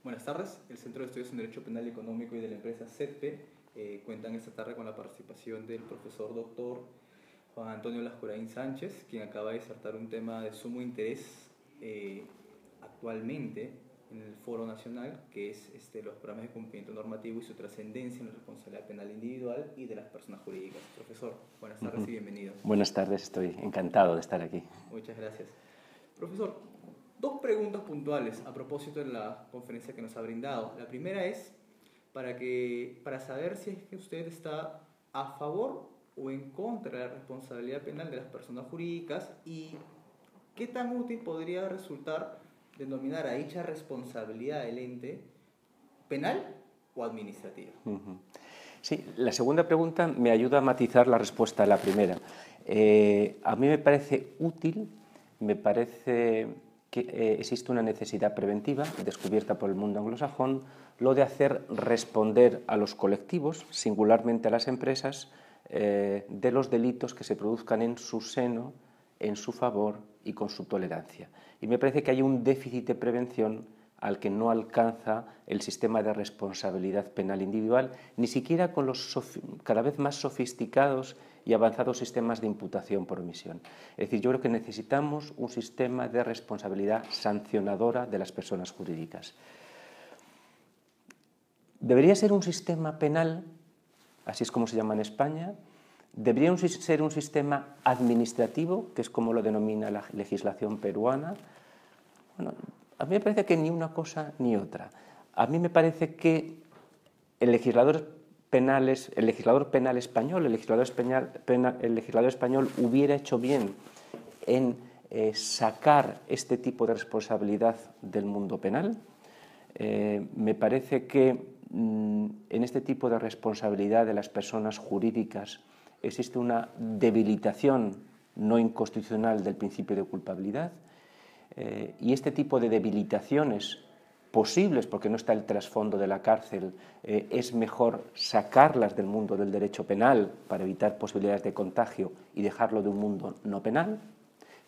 Buenas tardes. El Centro de Estudios en Derecho Penal y Económico y de la empresa CETPE cuentan esta tarde con la participación del profesor doctor Juan Antonio Lascurain Sánchez, quien acaba de disertar un tema de sumo interés actualmente en el Foro Nacional, que es los programas de cumplimiento normativo y su trascendencia en la responsabilidad penal individual y de las personas jurídicas. Profesor, buenas tardes y bienvenido. Buenas tardes, estoy encantado de estar aquí. Muchas gracias. Profesor, dos preguntas puntuales a propósito de la conferencia que nos ha brindado. La primera es para saber si es que usted está a favor o en contra de la responsabilidad penal de las personas jurídicas y qué tan útil podría resultar denominar a dicha responsabilidad del ente penal o administrativa. Sí, la segunda pregunta me ayuda a matizar la respuesta a la primera. A mí me parece útil, me parece que existe una necesidad preventiva descubierta por el mundo anglosajón, lo de hacer responder a los colectivos, singularmente a las empresas, de los delitos que se produzcan en su seno, en su favor y con su tolerancia. Y me parece que hay un déficit de prevención al que no alcanza el sistema de responsabilidad penal individual, ni siquiera con los cada vez más sofisticados y avanzados sistemas de imputación por omisión. Es decir, yo creo que necesitamos un sistema de responsabilidad sancionadora de las personas jurídicas. Debería ser un sistema penal, así es como se llama en España, debería ser un sistema administrativo, que es como lo denomina la legislación peruana. Bueno, a mí me parece que ni una cosa ni otra. A mí me parece que el legislador penal español, el legislador español hubiera hecho bien en sacar este tipo de responsabilidad del mundo penal. Me parece que en este tipo de responsabilidad de las personas jurídicas existe una debilitación no inconstitucional del principio de culpabilidad. Y este tipo de debilitaciones posibles, porque no está el trasfondo de la cárcel, es mejor sacarlas del mundo del derecho penal para evitar posibilidades de contagio y dejarlo de un mundo no penal.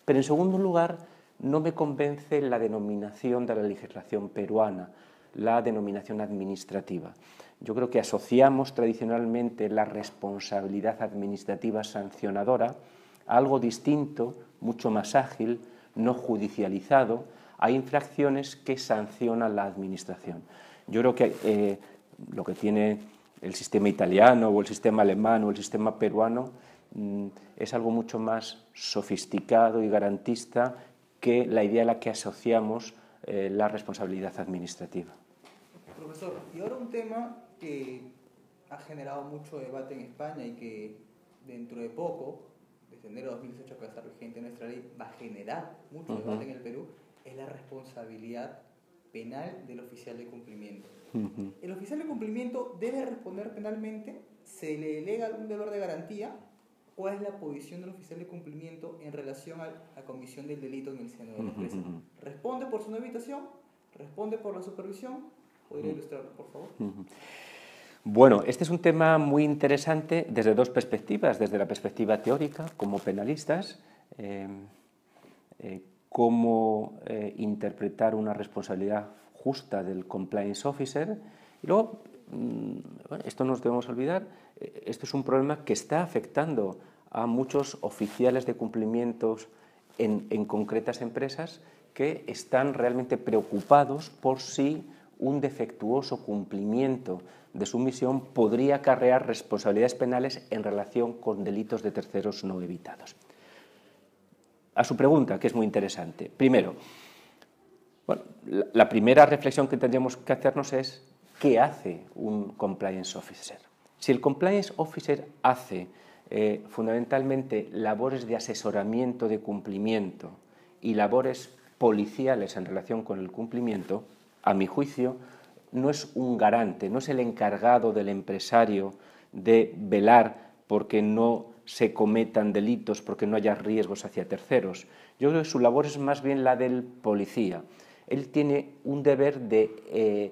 Pero en segundo lugar, no me convence la denominación de la legislación peruana, la denominación administrativa. Yo creo que asociamos tradicionalmente la responsabilidad administrativa sancionadora a algo distinto, mucho más ágil, no judicializado, a infracciones que sanciona la administración. Yo creo que lo que tiene el sistema italiano o el sistema alemán o el sistema peruano es algo mucho más sofisticado y garantista que la idea a la que asociamos la responsabilidad administrativa. Profesor, y ahora un tema que ha generado mucho debate en España y que dentro de poco, desde enero de 2018 que va a estar vigente nuestra ley, va a generar mucho debate en el Perú, es la responsabilidad penal del oficial de cumplimiento. ¿El oficial de cumplimiento debe responder penalmente? ¿Se le delega algún deber de garantía? ¿Cuál es la posición del oficial de cumplimiento en relación a la comisión del delito en el seno de la empresa? ¿Responde por su no evitación? ¿Responde por la supervisión? ¿Podría ilustrarlo, por favor? Bueno, este es un tema muy interesante desde dos perspectivas. Desde la perspectiva teórica, como penalistas, cómo interpretar una responsabilidad justa del compliance officer. Y luego, bueno, esto no nos debemos olvidar, esto es un problema que está afectando a muchos oficiales de cumplimientos en concretas empresas que están realmente preocupados por si un defectuoso cumplimiento de su misión podría acarrear responsabilidades penales en relación con delitos de terceros no evitados. A su pregunta, que es muy interesante. Primero, bueno, la primera reflexión que tendríamos que hacernos es ¿qué hace un compliance officer? Si el compliance officer hace fundamentalmente labores de asesoramiento de cumplimiento y labores policiales en relación con el cumplimiento, a mi juicio, no es un garante, no es el encargado del empresario de velar porque no se cometan delitos, porque no haya riesgos hacia terceros. Yo creo que su labor es más bien la del policía. Él tiene un deber de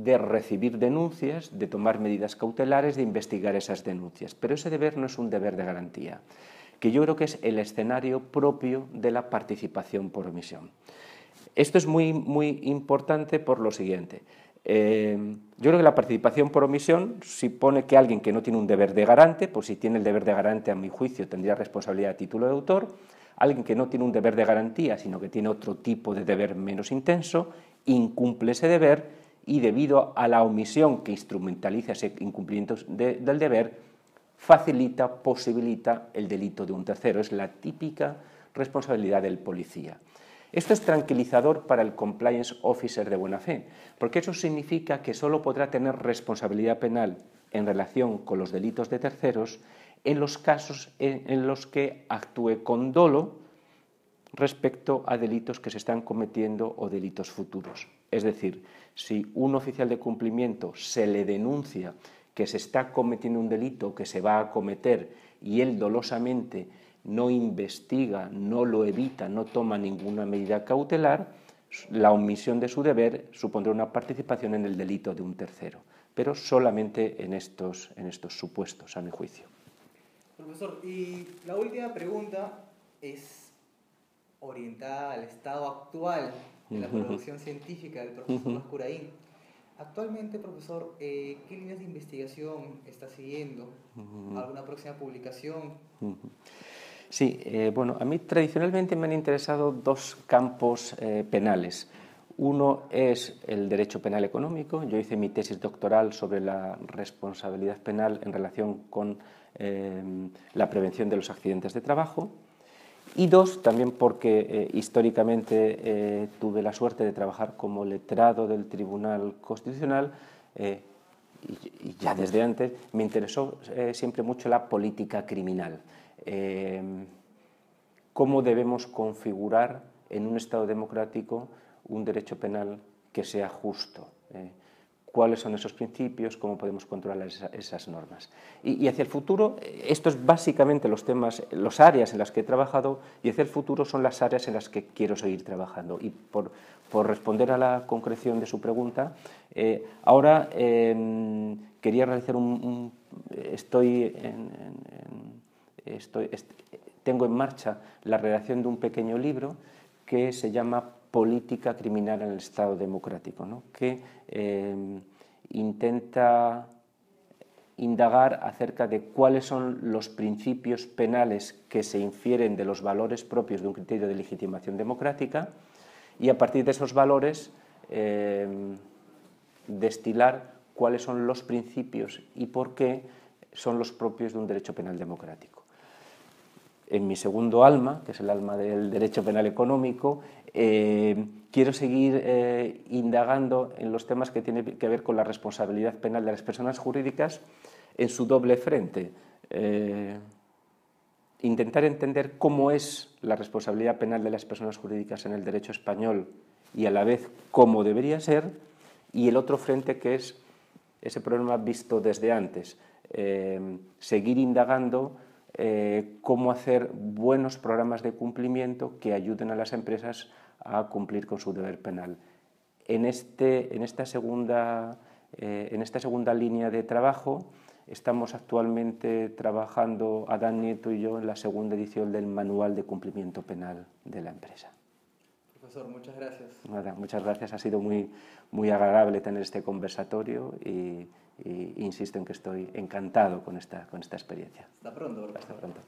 recibir denuncias, de tomar medidas cautelares, de investigar esas denuncias. Pero ese deber no es un deber de garantía, que yo creo que es el escenario propio de la participación por omisión. Esto es muy, muy importante por lo siguiente. Yo creo que la participación por omisión supone que alguien que no tiene un deber de garante, pues si tiene el deber de garante, a mi juicio, tendría responsabilidad a título de autor. Alguien que no tiene un deber de garantía, sino que tiene otro tipo de deber menos intenso, incumple ese deber y debido a la omisión que instrumentaliza ese incumplimiento del deber, facilita, posibilita el delito de un tercero. Es la típica responsabilidad del policía. Esto es tranquilizador para el compliance officer de buena fe, porque eso significa que solo podrá tener responsabilidad penal en relación con los delitos de terceros en los casos en los que actúe con dolo respecto a delitos que se están cometiendo o delitos futuros. Es decir, si un oficial de cumplimiento se le denuncia que se está cometiendo un delito que se va a cometer y él dolosamente no investiga, no lo evita, no toma ninguna medida cautelar, la omisión de su deber supondrá una participación en el delito de un tercero, pero solamente en estos supuestos, a mi juicio. Profesor, y la última pregunta es orientada al estado actual de la producción científica del profesor Mascurain. Actualmente, profesor, ¿qué líneas de investigación está siguiendo? ¿Alguna próxima publicación? Sí, bueno, a mí tradicionalmente me han interesado dos campos penales. Uno es el derecho penal económico. Yo hice mi tesis doctoral sobre la responsabilidad penal en relación con la prevención de los accidentes de trabajo. Y dos, también porque históricamente tuve la suerte de trabajar como letrado del Tribunal Constitucional y ya desde antes me interesó siempre mucho la política criminal. Cómo debemos configurar en un Estado democrático un derecho penal que sea justo. ¿Cuáles son esos principios? ¿Cómo podemos controlar esas normas? Y hacia el futuro, esto es básicamente los temas, las áreas en las que he trabajado, y hacia el futuro son las áreas en las que quiero seguir trabajando. Y por responder a la concreción de su pregunta, ahora quería realizar tengo en marcha la redacción de un pequeño libro que se llama Política criminal en el Estado democrático, ¿no? Que intenta indagar acerca de cuáles son los principios penales que se infieren de los valores propios de un criterio de legitimación democrática y a partir de esos valores destilar cuáles son los principios y por qué son los propios de un derecho penal democrático. En mi segundo alma, que es el alma del derecho penal económico, quiero seguir indagando en los temas que tienen que ver con la responsabilidad penal de las personas jurídicas en su doble frente. Intentar entender cómo es la responsabilidad penal de las personas jurídicas en el derecho español y a la vez cómo debería ser, y el otro frente que es ese problema visto desde antes, seguir indagando cómo hacer buenos programas de cumplimiento que ayuden a las empresas a cumplir con su deber penal. En esta segunda línea de trabajo estamos actualmente trabajando, Adán Nieto y yo, en la segunda edición del Manual de Cumplimiento Penal de la empresa. Profesor, muchas gracias. Nada, muchas gracias, ha sido muy, muy agradable tener este conversatorio y insisto en que estoy encantado con esta experiencia. Hasta pronto, profesor. Hasta pronto.